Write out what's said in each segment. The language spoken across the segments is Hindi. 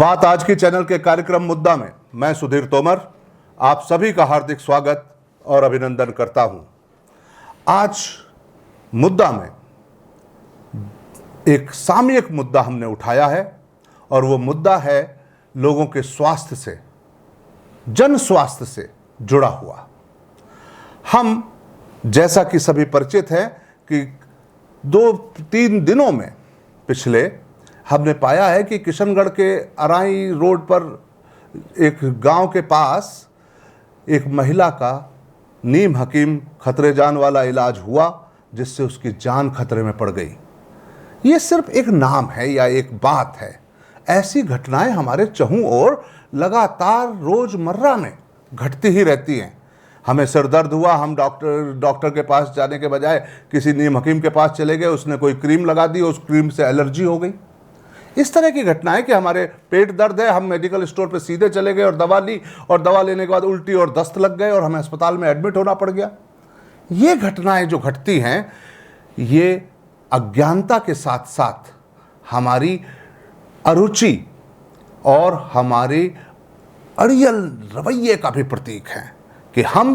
बात आज की चैनल के कार्यक्रम मुद्दा में मैं सुधीर तोमर आप सभी का हार्दिक स्वागत और अभिनंदन करता हूं। आज मुद्दा में एक सामयिक मुद्दा हमने उठाया है और वो मुद्दा है लोगों के स्वास्थ्य से, जन स्वास्थ्य से जुड़ा हुआ। हम जैसा कि सभी परिचित हैं कि 2-3 दिनों में पिछले हमने पाया है कि किशनगढ़ के अराई रोड पर एक गांव के पास एक महिला का नीम हकीम खतरे जान वाला इलाज हुआ, जिससे उसकी जान खतरे में पड़ गई। ये सिर्फ एक नाम है या एक बात है, ऐसी घटनाएं हमारे चहुं ओर लगातार रोजमर्रा में घटती ही रहती हैं। हमें सिर दर्द हुआ, हम डॉक्टर के पास जाने के बजाय किसी नीम हकीम के पास चले गए, उसने कोई क्रीम लगा दी, उस क्रीम से एलर्जी हो गई। इस तरह की घटनाएं कि हमारे पेट दर्द है, हम मेडिकल स्टोर पर सीधे चले गए और दवा ली और दवा लेने के बाद उल्टी और दस्त लग गए और हमें अस्पताल में एडमिट होना पड़ गया। ये घटनाएं जो घटती हैं, ये अज्ञानता के साथ साथ हमारी अरुचि और हमारे अड़ियल रवैये का भी प्रतीक है कि हम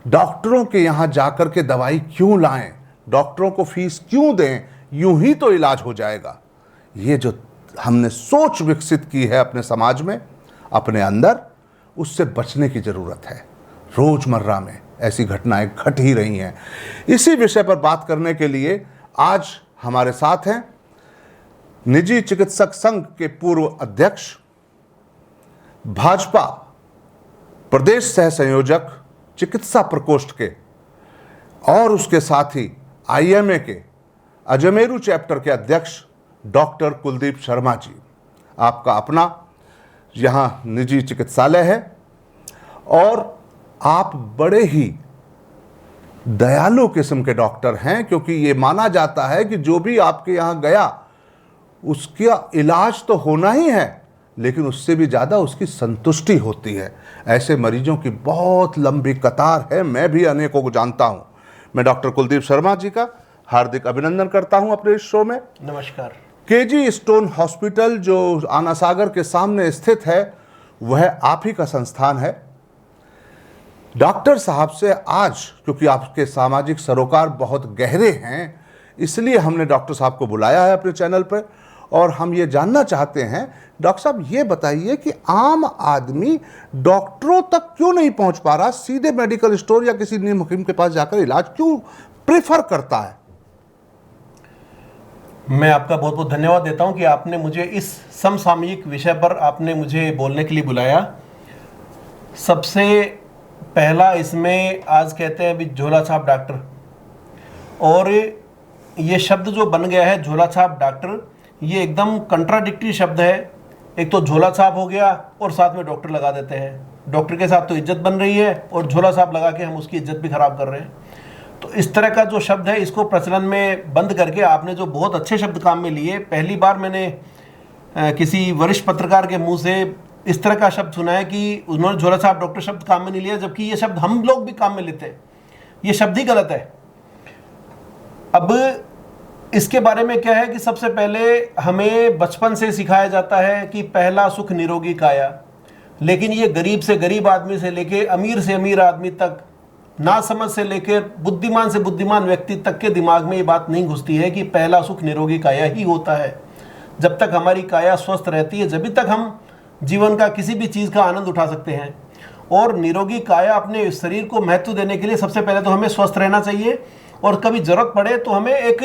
डॉक्टरों के यहाँ जाकर के दवाई क्यों लाएं, डॉक्टरों को फीस क्यों दें, यूं ही तो इलाज हो जाएगा। ये जो हमने सोच विकसित की है अपने समाज में, अपने अंदर, उससे बचने की ज़रूरत है। रोज़मर्रा में ऐसी घटनाएं घट ही रही हैं। इसी विषय पर बात करने के लिए आज हमारे साथ हैं निजी चिकित्सक संघ के पूर्व अध्यक्ष, भाजपा प्रदेश सह संयोजक चिकित्सा प्रकोष्ठ के और उसके साथ ही IMA के अजमेरू चैप्टर के अध्यक्ष डॉक्टर कुलदीप शर्मा जी। आपका अपना यहाँ निजी चिकित्सालय है और आप बड़े ही दयालु किस्म के डॉक्टर हैं, क्योंकि ये माना जाता है कि जो भी आपके यहाँ गया उसका इलाज तो होना ही है, लेकिन उससे भी ज़्यादा उसकी संतुष्टि होती है। ऐसे मरीजों की बहुत लंबी कतार है, मैं भी अनेकों को जानता हूँ। मैं डॉक्टर कुलदीप शर्मा जी का हार्दिक अभिनंदन करता हूँ अपने इस शो में। नमस्कार। KG स्टोन हॉस्पिटल जो आना सागर के सामने स्थित है, वह आप ही का संस्थान है। डॉक्टर साहब से आज, क्योंकि आपके सामाजिक सरोकार बहुत गहरे हैं, इसलिए हमने डॉक्टर साहब को बुलाया है अपने चैनल पर और हम ये जानना चाहते हैं, डॉक्टर साहब ये बताइए कि आम आदमी डॉक्टरों तक क्यों नहीं पहुंच पा रहा, सीधे मेडिकल स्टोर या किसी नीम हकीम के पास जाकर इलाज क्यों प्रेफर करता है? मैं आपका बहुत बहुत धन्यवाद देता हूं कि आपने मुझे इस समसामयिक विषय पर आपने मुझे बोलने के लिए बुलाया। सबसे पहला इसमें आज कहते हैं अभी झोला छाप डॉक्टर, और ये शब्द जो बन गया है झोला छाप डॉक्टर, ये एकदम कंट्राडिक्टरी शब्द है। एक तो झोला छाप हो गया और साथ में डॉक्टर लगा देते हैं। डॉक्टर के साथ तो इज्जत बन रही है और झोला छाप लगा के हम उसकी इज्जत भी खराब कर रहे हैं। तो इस तरह का जो शब्द है, इसको प्रचलन में बंद करके आपने जो बहुत अच्छे शब्द काम में लिए, पहली बार मैंने किसी वरिष्ठ पत्रकार के मुंह से इस तरह का शब्द सुना है कि उन्होंने झोला छाप डॉक्टर शब्द काम में नहीं लिया, जबकि ये शब्द हम लोग भी काम में लेते हैं। ये शब्द ही गलत है। अब इसके बारे में क्या है कि सबसे पहले हमें बचपन से सिखाया जाता है कि पहला सुख निरोगी काया, लेकिन ये गरीब से गरीब आदमी से लेके अमीर से अमीर आदमी तक, ना समझ से लेकर बुद्धिमान से बुद्धिमान व्यक्ति तक के दिमाग में ये बात नहीं घुसती है कि पहला सुख निरोगी काया ही होता है। जब तक हमारी काया स्वस्थ रहती है, जब तक हम जीवन का किसी भी चीज़ का आनंद उठा सकते हैं। और निरोगी काया, अपने शरीर को महत्व देने के लिए सबसे पहले तो हमें स्वस्थ रहना चाहिए, और कभी जरूरत पड़े तो हमें एक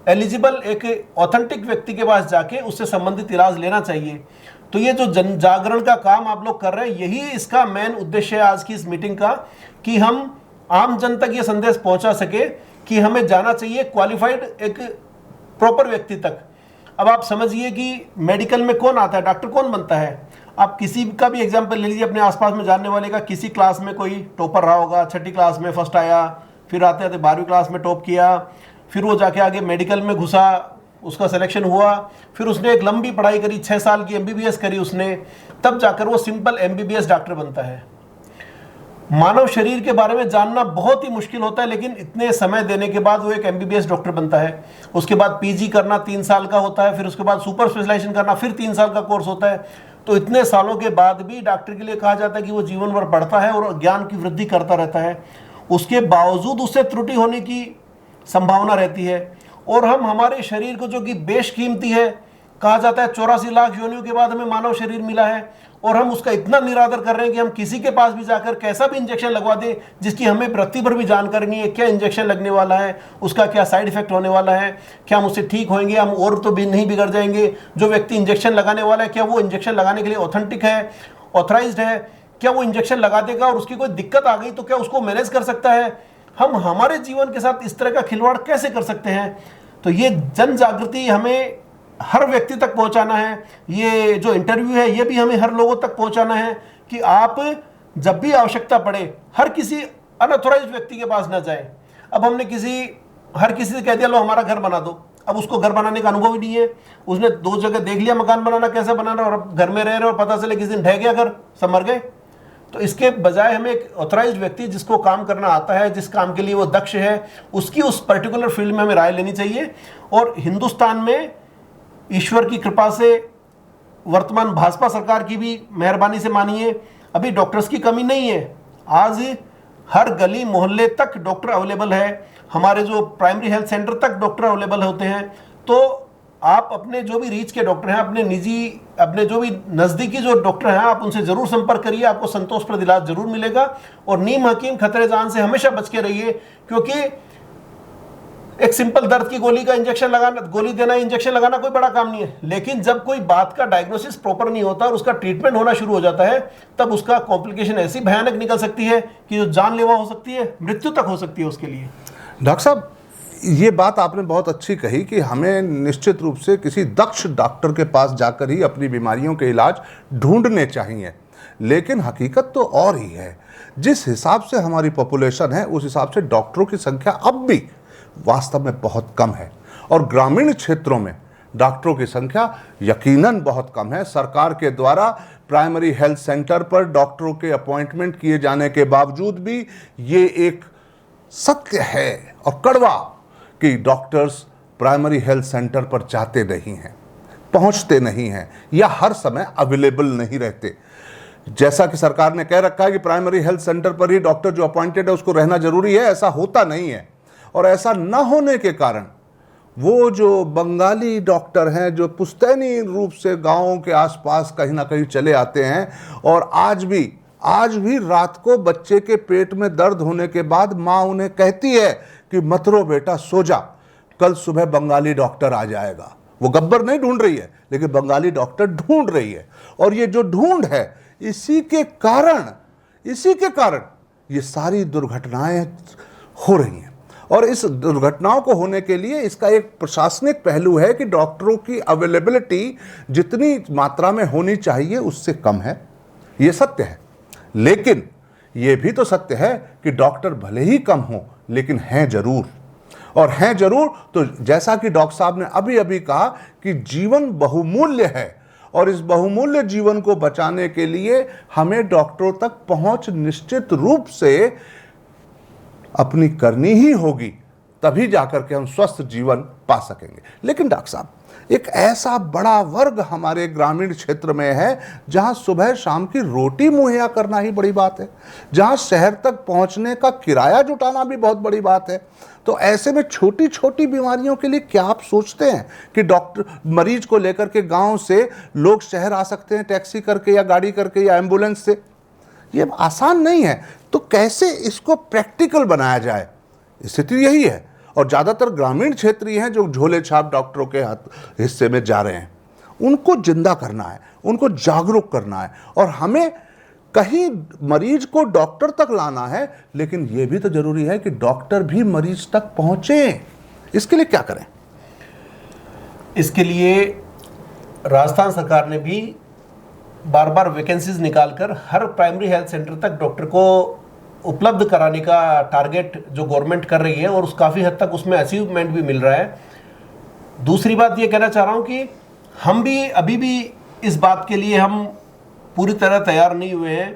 एलिजिबल, एक ऑथेंटिक व्यक्ति के पास जाके उससे संबंधित इलाज लेना चाहिए। तो ये जो जन जागरण का काम आप लोग कर रहे हैं, यही इसका मेन उद्देश्य है आज की इस मीटिंग का, कि हम आम जन तक ये संदेश पहुंचा सके कि हमें जाना चाहिए क्वालिफाइड एक प्रॉपर व्यक्ति तक। अब आप समझिए कि मेडिकल में कौन आता है, डॉक्टर कौन बनता है। आप किसी का भी एग्जाम्पल ले लीजिए अपने आसपास में जानने वाले का। किसी क्लास में कोई टॉपर रहा होगा, 6ठी क्लास में फर्स्ट आया, फिर आते आते 12वीं क्लास में टॉप किया, फिर वो जाके आगे मेडिकल में घुसा, उसका सिलेक्शन हुआ, फिर उसने एक लंबी पढ़ाई करी, 6 साल की MBBS करी उसने, तब जाकर वो सिंपल MBBS डॉक्टर बनता है। मानव शरीर के बारे में जानना बहुत ही मुश्किल होता है, लेकिन इतने समय देने के बाद वो एक MBBS डॉक्टर बनता है। उसके बाद PG करना 3 साल का होता है, फिर उसके बाद सुपर स्पेशलाइजेशन करना फिर 3 साल का कोर्स होता है। तो इतने सालों के बाद भी डॉक्टर के लिए कहा जाता है कि वो जीवन भर पढ़ता है और ज्ञान की वृद्धि करता रहता है, उसके बावजूद उससे त्रुटि होने की संभावना रहती है। और हम हमारे शरीर को, जो कि बेशकीमती है, कहा जाता है 84 लाख योनियों के बाद हमें मानव शरीर मिला है, और हम उसका इतना निरादर कर रहे हैं कि हम किसी के पास भी जाकर कैसा भी इंजेक्शन लगवा दें जिसकी हमें रत्ती भर भी जानकारी नहीं है, क्या इंजेक्शन लगने वाला है, उसका क्या साइड इफेक्ट होने वाला है, क्या हम उससे ठीक होंगे, हम और तो भी नहीं बिगड़ जाएंगे, जो व्यक्ति इंजेक्शन लगाने वाला है क्या वो इंजेक्शन लगाने के लिए ऑथेंटिक है, ऑथराइज्ड है, क्या वो इंजेक्शन लगा देगा और उसकी कोई दिक्कत आ गई तो क्या उसको मैनेज कर सकता है। हम हमारे जीवन के साथ इस तरह का खिलवाड़ कैसे कर सकते हैं। तो ये जन जागृति हमें हर व्यक्ति तक पहुंचाना है। ये जो इंटरव्यू है ये भी हमें हर लोगों तक पहुंचाना है कि आप जब भी आवश्यकता पड़े हर किसी अनऑथराइज्ड व्यक्ति के पास ना जाए। अब हमने हर किसी से कह दिया लो हमारा घर बना दो, अब उसको घर बनाने का अनुभव ही नहीं है, उसने 2 जगह देख लिया मकान बनाना कैसे बनाना, और अब घर में रह रहे और पता चले किसी दिन ढह गया घर, सब मर गए। तो इसके बजाय हमें एक ऑथराइज्ड व्यक्ति जिसको काम करना आता है, जिस काम के लिए वो दक्ष है, उसकी उस पर्टिकुलर फील्ड में हमें राय लेनी चाहिए। और हिंदुस्तान में ईश्वर की कृपा से, वर्तमान भाजपा सरकार की भी मेहरबानी से मानिए, अभी डॉक्टर्स की कमी नहीं है। आज हर गली मोहल्ले तक डॉक्टर अवेलेबल है, हमारे जो प्राइमरी हेल्थ सेंटर तक डॉक्टर अवेलेबल होते हैं। तो आप अपने जो भी रीच के डॉक्टर हैं, अपने जो भी नज़दीकी जो डॉक्टर हैं, आप उनसे ज़रूर संपर्क करिए, आपको संतोषप्रद इलाज जरूर मिलेगा। और नीम हकीम खतरे जान से हमेशा बच के रहिए, क्योंकि एक सिंपल दर्द की गोली का इंजेक्शन लगाना, गोली देना, इंजेक्शन लगाना कोई बड़ा काम नहीं है, लेकिन जब कोई बात का डायग्नोसिस प्रॉपर नहीं होता और उसका ट्रीटमेंट होना शुरू हो जाता है, तब उसका कॉम्प्लिकेशन ऐसी भयानक निकल सकती है कि जो जानलेवा हो सकती है, मृत्यु तक हो सकती है उसके लिए। डॉक्टर साहब, ये बात आपने बहुत अच्छी कही कि हमें निश्चित रूप से किसी दक्ष डॉक्टर के पास जाकर ही अपनी बीमारियों के इलाज ढूंढने चाहिए, लेकिन हकीकत तो और ही है। जिस हिसाब से हमारी पॉपुलेशन है उस हिसाब से डॉक्टरों की संख्या अब भी वास्तव में बहुत कम है, और ग्रामीण क्षेत्रों में डॉक्टरों की संख्या यकीनन बहुत कम है। सरकार के द्वारा प्राइमरी हेल्थ सेंटर पर डॉक्टरों के अपॉइंटमेंट किए जाने के बावजूद भी ये एक सत्य है और कड़वा कि डॉक्टर्स प्राइमरी हेल्थ सेंटर पर जाते नहीं हैं, पहुंचते नहीं हैं, या हर समय अवेलेबल नहीं रहते। जैसा कि सरकार ने कह रखा है कि प्राइमरी हेल्थ सेंटर पर ही डॉक्टर जो अपॉइंटेड है उसको रहना जरूरी है, ऐसा होता नहीं है। और ऐसा न होने के कारण वो जो बंगाली डॉक्टर हैं जो पुश्तैनी रूप से गांवों के आसपास कहीं ना कहीं चले आते हैं, और आज भी रात को बच्चे के पेट में दर्द होने के बाद माँ उन्हें कहती है कि मत रो बेटा, सो जा, कल सुबह बंगाली डॉक्टर आ जाएगा। वो गब्बर नहीं ढूंढ रही है, लेकिन बंगाली डॉक्टर ढूंढ रही है। और ये जो ढूंढ है, इसी के कारण ये सारी दुर्घटनाएं हो रही हैं। और इस दुर्घटनाओं को होने के लिए इसका एक प्रशासनिक पहलू है कि डॉक्टरों की अवेलेबिलिटी जितनी मात्रा में होनी चाहिए उससे कम है, ये सत्य है। लेकिन ये भी तो सत्य है कि डॉक्टर भले ही कम हो लेकिन हैं जरूर, और हैं जरूर। तो जैसा कि डॉक्टर साहब ने अभी अभी कहा कि जीवन बहुमूल्य है, और इस बहुमूल्य जीवन को बचाने के लिए हमें डॉक्टरों तक पहुंच निश्चित रूप से अपनी करनी ही होगी, तभी जाकर के हम स्वस्थ जीवन पा सकेंगे। लेकिन डॉक्टर साहब, एक ऐसा बड़ा वर्ग हमारे ग्रामीण क्षेत्र में है जहां सुबह शाम की रोटी मुहैया करना ही बड़ी बात है, जहां शहर तक पहुंचने का किराया जुटाना भी बहुत बड़ी बात है। तो ऐसे में छोटी छोटी बीमारियों के लिए क्या आप सोचते हैं कि डॉक्टर मरीज को लेकर के गांव से लोग शहर आ सकते हैं टैक्सी करके या गाड़ी करके या एम्बुलेंस से? ये आसान नहीं है। तो कैसे इसको प्रैक्टिकल बनाया जाए? स्थिति यही है। और ज़्यादातर ग्रामीण क्षेत्र ही हैं जो झोले छाप डॉक्टरों के हिस्से में जा रहे हैं। उनको जिंदा करना है, उनको जागरूक करना है, और हमें कहीं मरीज को डॉक्टर तक लाना है, लेकिन यह भी तो जरूरी है कि डॉक्टर भी मरीज तक पहुंचे। इसके लिए क्या करें? इसके लिए राजस्थान सरकार ने भी बार बार वैकेंसीज निकालकर हर प्राइमरी हेल्थ सेंटर तक डॉक्टर को उपलब्ध कराने का टारगेट जो गवर्नमेंट कर रही है, और उस काफ़ी हद तक उसमें अचीवमेंट भी मिल रहा है। दूसरी बात ये कहना चाह रहा हूँ कि हम भी अभी भी इस बात के लिए हम पूरी तरह तैयार नहीं हुए हैं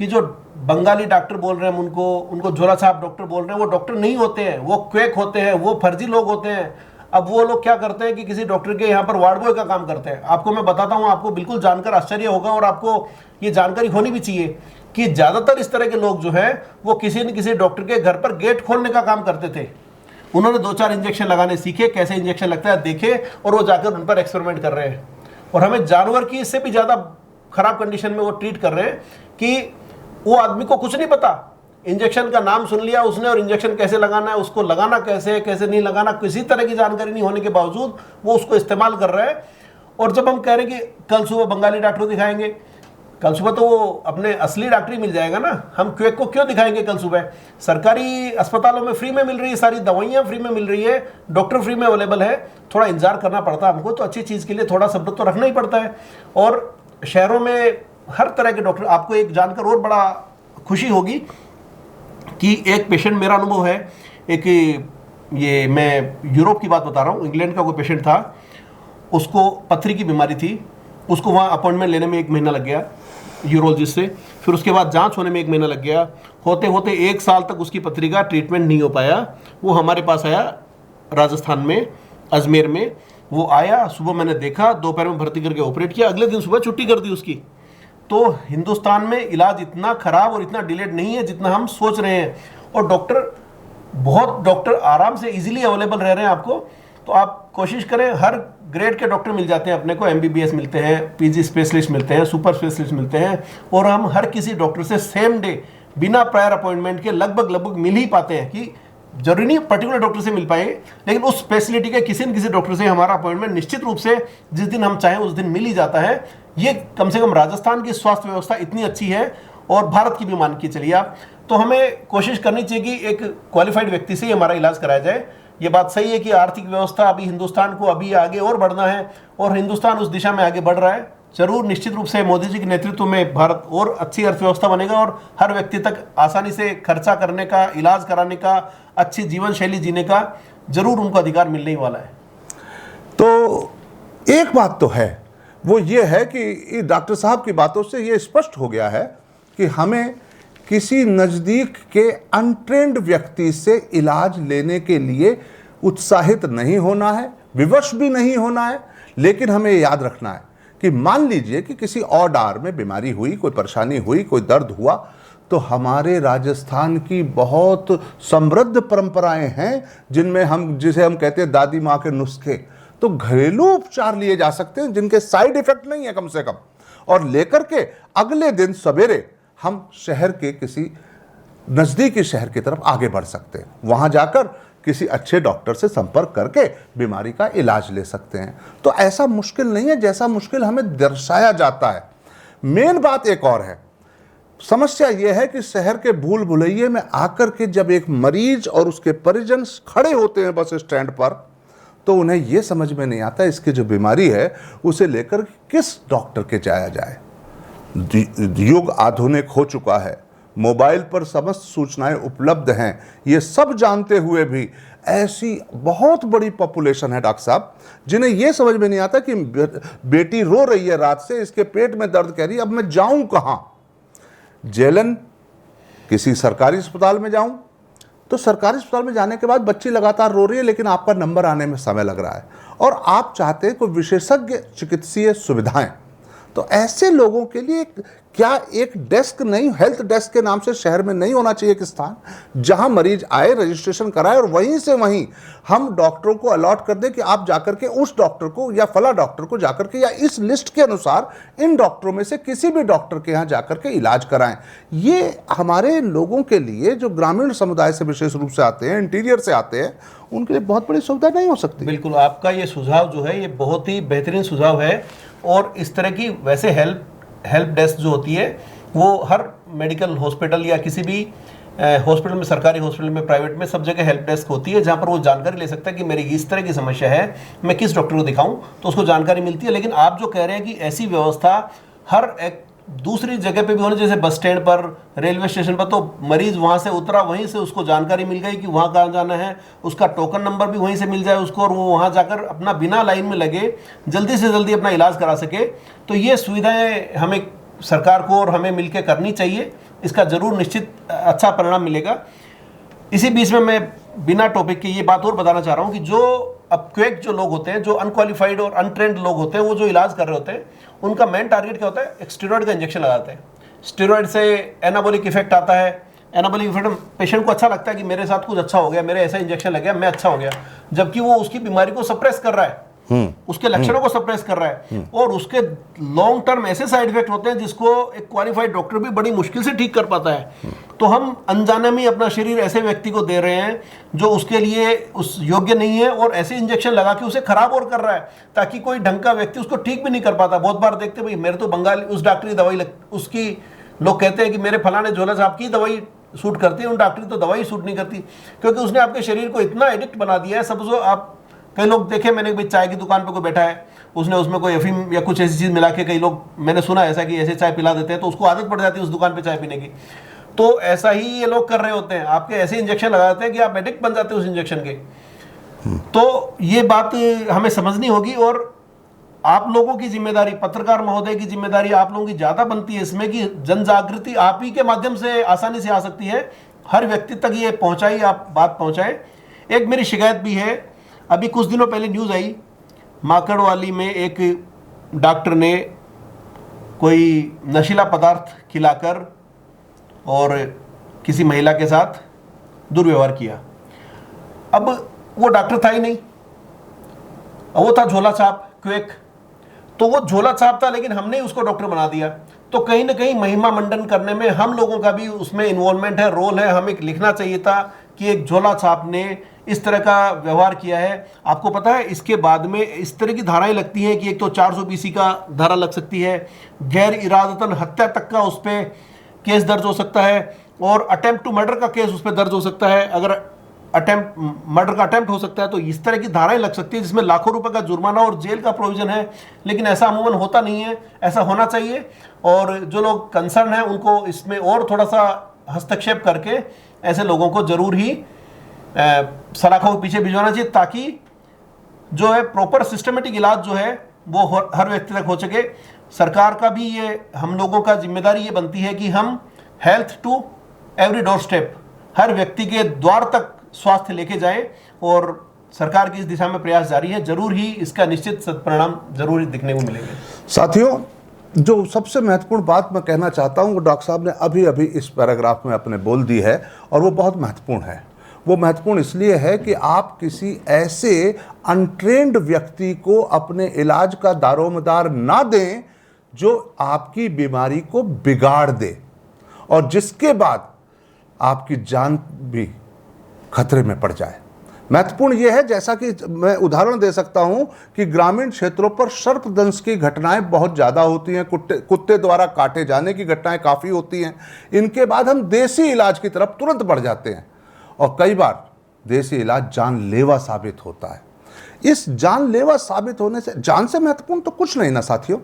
कि जो बंगाली डॉक्टर बोल रहे हैं उनको झोला छाप डॉक्टर बोल रहे हैं, वो डॉक्टर नहीं होते हैं, वो क्वेक होते हैं, वो फर्जी लोग होते हैं। अब वो लोग क्या करते हैं कि किसी डॉक्टर के यहाँ पर वार्ड बॉय का काम करते हैं। आपको मैं बताता हूँ, आपको बिल्कुल जानकर आश्चर्य होगा और आपको ये जानकारी होनी भी चाहिए कि ज़्यादातर इस तरह के लोग जो है वो किसी न किसी डॉक्टर के घर पर गेट खोलने का काम करते थे। उन्होंने 2-4 इंजेक्शन लगाने सीखे, कैसे इंजेक्शन लगता है देखे, और वो जाकर उन पर एक्सपेरिमेंट कर रहे हैं। और हमें जानवर की इससे भी ज़्यादा खराब कंडीशन में वो ट्रीट कर रहे हैं कि वो आदमी को कुछ नहीं पता, इंजेक्शन का नाम सुन लिया उसने और इंजेक्शन कैसे लगाना है, उसको लगाना कैसे है, कैसे नहीं लगाना, किसी तरह की जानकारी नहीं होने के बावजूद वो उसको इस्तेमाल कर रहे हैं। और जब हम कह रहे हैं कि कल सुबह बंगाली डॉक्टर दिखाएंगे, कल सुबह तो वो अपने असली डॉक्टर ही मिल जाएगा ना, हम क्वेक को क्यों दिखाएंगे कल सुबह? सरकारी अस्पतालों में फ्री में मिल रही है, सारी दवाइयाँ फ्री में मिल रही है, डॉक्टर फ्री में अवेलेबल है। थोड़ा इंतजार करना पड़ता है हमको, तो अच्छी चीज़ के लिए थोड़ा सब्र तो रखना ही पड़ता है। और शहरों में हर तरह के डॉक्टर, आपको एक जानकर और बड़ा खुशी होगी कि एक पेशेंट, मेरा अनुभव है, एक ये मैं यूरोप की बात बता रहा हूँ, इंग्लैंड का कोई पेशेंट था, उसको पथरी की बीमारी थी, उसको वहाँ अपॉइंटमेंट लेने में 1 महीना लग गया यूरोलॉजिस्ट से, फिर उसके बाद जांच होने में 1 महीना लग गया, होते होते 1 साल तक उसकी पथरी का ट्रीटमेंट नहीं हो पाया। वो हमारे पास आया राजस्थान में, अजमेर में। वो आया, सुबह मैंने देखा, दोपहर में भर्ती करके ऑपरेट किया, अगले दिन सुबह छुट्टी कर दी उसकी। तो हिंदुस्तान में इलाज इतना खराब और इतना डिलेड नहीं है जितना हम सोच रहे हैं। और बहुत डॉक्टर आराम से इजीली अवेलेबल रह रहे हैं आपको। तो आप कोशिश करें, हर ग्रेड के डॉक्टर मिल जाते हैं अपने को, MBBS मिलते हैं, PG स्पेशलिस्ट मिलते हैं, सुपर स्पेशलिस्ट मिलते हैं, और हम हर किसी डॉक्टर से सेम डे बिना प्रायर अपॉइंटमेंट के लगभग मिल ही पाते हैं। कि जरूरी नहीं पर्टिकुलर डॉक्टर से मिल पाए, लेकिन उस स्पेशलिटी के किसी न किसी डॉक्टर से हमारा अपॉइंटमेंट निश्चित रूप से जिस दिन हम चाहें उस दिन मिल ही जाता है। ये कम से कम राजस्थान की स्वास्थ्य व्यवस्था इतनी अच्छी है, और भारत की भी मान के चलिए आप। तो हमें कोशिश करनी चाहिए कि एक क्वालिफाइड व्यक्ति से ही हमारा इलाज कराया जाए। ये बात सही है कि आर्थिक व्यवस्था अभी हिंदुस्तान को अभी आगे और बढ़ना है, और हिंदुस्तान उस दिशा में आगे बढ़ रहा है। जरूर निश्चित रूप से मोदी जी के नेतृत्व में भारत और अच्छी अर्थव्यवस्था बनेगा, और हर व्यक्ति तक आसानी से खर्चा करने का, इलाज कराने का, अच्छी जीवन शैली जीने का जरूर उनको अधिकार मिलने ही वाला है। तो एक बात तो है, वो ये है कि डॉक्टर साहब की बातों से ये स्पष्ट हो गया है कि हमें किसी नज़दीक के अनट्रेंड व्यक्ति से इलाज लेने के लिए उत्साहित नहीं होना है, विवश भी नहीं होना है। लेकिन हमें याद रखना है कि मान लीजिए कि किसी और डार में बीमारी हुई, कोई परेशानी हुई, कोई दर्द हुआ, तो हमारे राजस्थान की बहुत समृद्ध परंपराएं हैं जिनमें जिसे हम कहते हैं दादी माँ के नुस्खे। तो घरेलू उपचार लिए जा सकते हैं जिनके साइड इफेक्ट नहीं है कम से कम, और लेकर के अगले दिन सवेरे हम शहर के किसी नज़दीकी शहर की तरफ आगे बढ़ सकते हैं। वहाँ जाकर किसी अच्छे डॉक्टर से संपर्क करके बीमारी का इलाज ले सकते हैं। तो ऐसा मुश्किल नहीं है जैसा मुश्किल हमें दर्शाया जाता है। मेन बात एक और है, समस्या यह है कि शहर के भूल भुलैये में आकर के जब एक मरीज और उसके परिजन खड़े होते हैं बस स्टैंड पर, तो उन्हें यह समझ में नहीं आता इसकी जो बीमारी है उसे लेकर किस डॉक्टर के जाया जाए। युग आधुनिक हो चुका है, मोबाइल पर समस्त सूचनाएं उपलब्ध हैं, ये सब जानते हुए भी ऐसी बहुत बड़ी पॉपुलेशन है डॉक्टर साहब जिन्हें यह समझ में नहीं आता कि बेटी रो रही है रात से, इसके पेट में दर्द कह रही है, अब मैं जाऊं कहां? जेलन किसी सरकारी अस्पताल में जाऊं, तो सरकारी अस्पताल में जाने के बाद बच्ची लगातार रो रही है, लेकिन आपका नंबर आने में समय लग रहा है, और आप चाहते हैं कोई विशेषज्ञ चिकित्सीय सुविधाएं। तो ऐसे लोगों के लिए क्या एक डेस्क नहीं, हेल्थ डेस्क के नाम से शहर में नहीं होना चाहिए एक स्थान जहां मरीज आए, रजिस्ट्रेशन कराए, और वहीं से वहीं हम डॉक्टरों को अलॉट कर दें कि आप जाकर के उस डॉक्टर को या फला डॉक्टर को जाकर के या इस लिस्ट के अनुसार इन डॉक्टरों में से किसी भी डॉक्टर के यहाँ जाकर के इलाज कराएं। ये हमारे लोगों के लिए जो ग्रामीण समुदाय से विशेष रूप से आते हैं, इंटीरियर से आते हैं, उनके लिए बहुत बड़ी सुविधा नहीं हो सकती। बिल्कुल, आपका ये सुझाव जो है ये बहुत ही बेहतरीन सुझाव है। और इस तरह की वैसे हेल्प डेस्क जो होती है वो हर मेडिकल हॉस्पिटल या किसी भी हॉस्पिटल में, सरकारी हॉस्पिटल में, प्राइवेट में, सब जगह हेल्प डेस्क होती है जहाँ पर वो जानकारी ले सकता है कि मेरी इस तरह की समस्या है, मैं किस डॉक्टर को दिखाऊं, तो उसको जानकारी मिलती है। लेकिन आप जो कह रहे हैं कि ऐसी व्यवस्था हर एक दूसरी जगह पे भी होनी, जैसे बस स्टैंड पर, रेलवे स्टेशन पर, तो मरीज वहाँ से उतरा, वहीं से उसको जानकारी मिल गई कि वहाँ कहाँ जाना है, उसका टोकन नंबर भी वहीं से मिल जाए उसको, और वो वहाँ जाकर अपना बिना लाइन में लगे जल्दी से जल्दी अपना इलाज करा सके। तो ये सुविधाएं हमें सरकार को और हमें मिलकर करनी चाहिए, इसका जरूर निश्चित अच्छा परिणाम मिलेगा। इसी बीच में मैं बिना टॉपिक के ये बात और बताना चाह रहा हूँ कि जो अब क्वेक जो लोग होते हैं, जो अनक्वालिफाइड और अनट्रेंड लोग होते हैं, वो जो इलाज कर रहे होते हैं, उनका मेन टारगेट क्या होता है? एक स्टेरॉइड का इंजेक्शन लगाते हैं। स्टेरॉइड से एनाबॉलिक इफेक्ट आता है। एनाबॉलिक इफेक्ट पेशेंट को अच्छा लगता है कि मेरे साथ कुछ अच्छा हो गया, मेरे ऐसा इंजेक्शन लग गया, मैं अच्छा हो गया, जबकि वो उसकी बीमारी को सप्रेस कर रहा है, उसके लक्षणों को सप्रेस कर रहा है, और उसके लॉन्ग टर्म ऐसे साइड इफेक्ट होते हैं जिसको एक क्वालिफाइड डॉक्टर भी बड़ी मुश्किल से ठीक कर पाता है। तो हम अनजाने में अपना शरीर ऐसे व्यक्ति को दे रहे हैं जो उसके लिए उस योग्य नहीं है, और ऐसे इंजेक्शन लगा के उसे खराब और कर रहा है, ताकि कोई ढंग का व्यक्ति उसको ठीक भी नहीं कर पाता। बहुत बार देखते भाई, मेरे तो बंगाली उस डॉक्टर की दवाई उसकी लोग कहते हैं कि मेरे फलाने झोला साहब की दवाई सूट करती है, उन डॉक्टर की तो दवाई सूट नहीं करती, क्योंकि उसने आपके शरीर को इतना एडिक्ट बना दिया है। सब जो आप कई लोग देखे मैंने, भाई चाय की दुकान पे कोई बैठा है, उसने उसमें कोई अफीम या कुछ ऐसी चीज़ मिला के, कई लोग मैंने सुना ऐसा कि ऐसे चाय पिला देते हैं तो उसको आदत पड़ जाती है उस दुकान पे चाय पीने की। तो ऐसा ही ये लोग कर रहे होते हैं, आपके ऐसे इंजेक्शन लगा देते हैं कि आप एडिक्ट बन जाते हैं उस इंजेक्शन के। तो ये बात हमें समझनी होगी, और आप लोगों की जिम्मेदारी, पत्रकार महोदय की जिम्मेदारी आप लोगों की ज़्यादा बनती है इसमें कि जन जागृति आप ही के माध्यम से आसानी से आ सकती है, हर व्यक्ति तक ये पहुंचाई, आप बात पहुंचाएं। एक मेरी शिकायत भी है, अभी कुछ दिनों पहले न्यूज़ आई, माकड़वाली में एक डॉक्टर ने कोई नशीला पदार्थ खिलाकर और किसी महिला के साथ दुर्व्यवहार किया। अब वो डॉक्टर था ही नहीं, वो था झोला छाप, क्वेक। तो वो झोला छाप था, लेकिन हमने उसको डॉक्टर बना दिया। तो कहीं ना कहीं महिमा मंडन करने में हम लोगों का भी उसमें इन्वॉल्वमेंट है, रोल है। हमें लिखना चाहिए था कि एक झोला छाप ने इस तरह का व्यवहार किया है। आपको पता है इसके बाद में इस तरह की धाराएं लगती हैं कि एक तो 420 का धारा लग सकती है, गैर इरादतन हत्या तक का उस पर केस दर्ज हो सकता है, और अटेम्प्ट टू मर्डर का केस उस पर दर्ज हो सकता है। अगर मर्डर का अटेम्प्ट हो सकता है तो इस तरह की धाराएं लग सकती है जिसमें लाखों रुपए का जुर्माना और जेल का प्रोविजन है। लेकिन ऐसा अमूमन होता नहीं है, ऐसा होना चाहिए। और जो लोग कंसर्न हैं उनको इसमें और थोड़ा सा हस्तक्षेप करके ऐसे लोगों को जरूर ही सलाखों के पीछे भिजवाना चाहिए, ताकि जो है प्रॉपर सिस्टमेटिक इलाज जो है वो हर व्यक्ति तक हो सके। सरकार का भी ये, हम लोगों का जिम्मेदारी ये बनती है कि हम health to every doorstep, हर व्यक्ति के द्वार तक स्वास्थ्य लेके जाए, और सरकार की इस दिशा में प्रयास जारी है। जरूर ही इसका निश्चित सत्परिणाम जरूर ही दिखने को मिलेंगे। साथियों, जो सबसे महत्वपूर्ण बात मैं कहना चाहता हूं वो डॉक्टर साहब ने अभी अभी इस पैराग्राफ में अपने बोल दी है, और वो बहुत महत्वपूर्ण है। वो महत्वपूर्ण इसलिए है कि आप किसी ऐसे अनट्रेंड व्यक्ति को अपने इलाज का दारोमदार ना दें जो आपकी बीमारी को बिगाड़ दे, और जिसके बाद आपकी जान भी खतरे में पड़ जाए। महत्वपूर्ण यह है, जैसा कि मैं उदाहरण दे सकता हूं कि ग्रामीण क्षेत्रों पर सर्पदंश की घटनाएं बहुत ज़्यादा होती हैं, कुत्ते द्वारा काटे जाने की घटनाएं काफ़ी होती हैं। इनके बाद हम देसी इलाज की तरफ तुरंत बढ़ जाते हैं, और कई बार देसी इलाज जानलेवा साबित होता है। इस जानलेवा साबित होने से, जान से महत्वपूर्ण तो कुछ नहीं ना साथियों।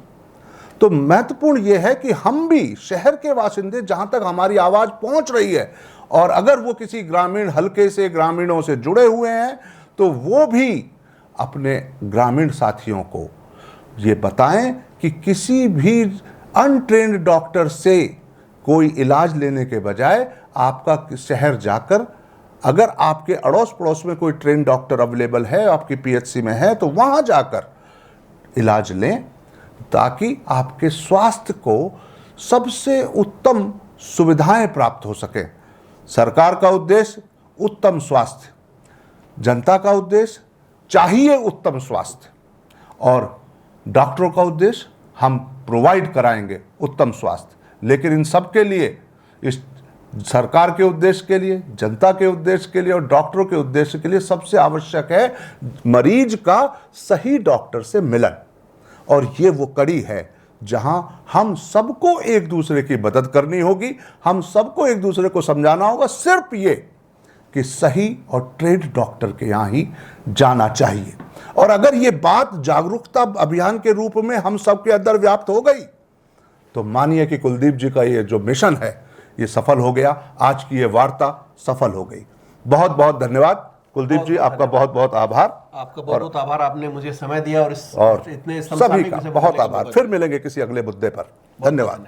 तो महत्वपूर्ण यह है कि हम भी शहर के वासिंदे, जहां तक हमारी आवाज़ पहुंच रही है, और अगर वो किसी ग्रामीण हलके से, ग्रामीणों से जुड़े हुए हैं, तो वो भी अपने ग्रामीण साथियों को ये बताएं कि किसी भी अनट्रेंड डॉक्टर से कोई इलाज लेने के बजाय आपका शहर जाकर, अगर आपके अड़ोस पड़ोस में कोई ट्रेंड डॉक्टर अवेलेबल है, आपकी पीएचसी में है, तो वहाँ जाकर इलाज लें, ताकि आपके स्वास्थ्य को सबसे उत्तम सुविधाएं प्राप्त हो सके। सरकार का उद्देश्य उत्तम स्वास्थ्य, जनता का उद्देश्य चाहिए उत्तम स्वास्थ्य, और डॉक्टरों का उद्देश्य हम प्रोवाइड कराएंगे उत्तम स्वास्थ्य। लेकिन इन सब के लिए, इस सरकार के उद्देश्य के लिए, जनता के उद्देश्य के लिए और डॉक्टरों के उद्देश्य के लिए सबसे आवश्यक है मरीज का सही डॉक्टर से मिलन। और ये वो कड़ी है जहां हम सबको एक दूसरे की मदद करनी होगी, हम सबको एक दूसरे को समझाना होगा सिर्फ ये कि सही और ट्रेंड डॉक्टर के यहाँ ही जाना चाहिए। और अगर ये बात जागरूकता अभियान के रूप में हम सबके अंदर व्याप्त हो गई, तो मानिए कि कुलदीप जी का ये जो मिशन है ये सफल हो गया। आज की ये वार्ता सफल हो गई। बहुत बहुत धन्यवाद कुलदीप जी, आपका बहुत बहुत आभार। आपका बहुत बहुत आभार, आपने मुझे समय दिया, और और इतने सभी का बहुत आभार। फिर मिलेंगे किसी अगले मुद्दे पर। धन्यवाद।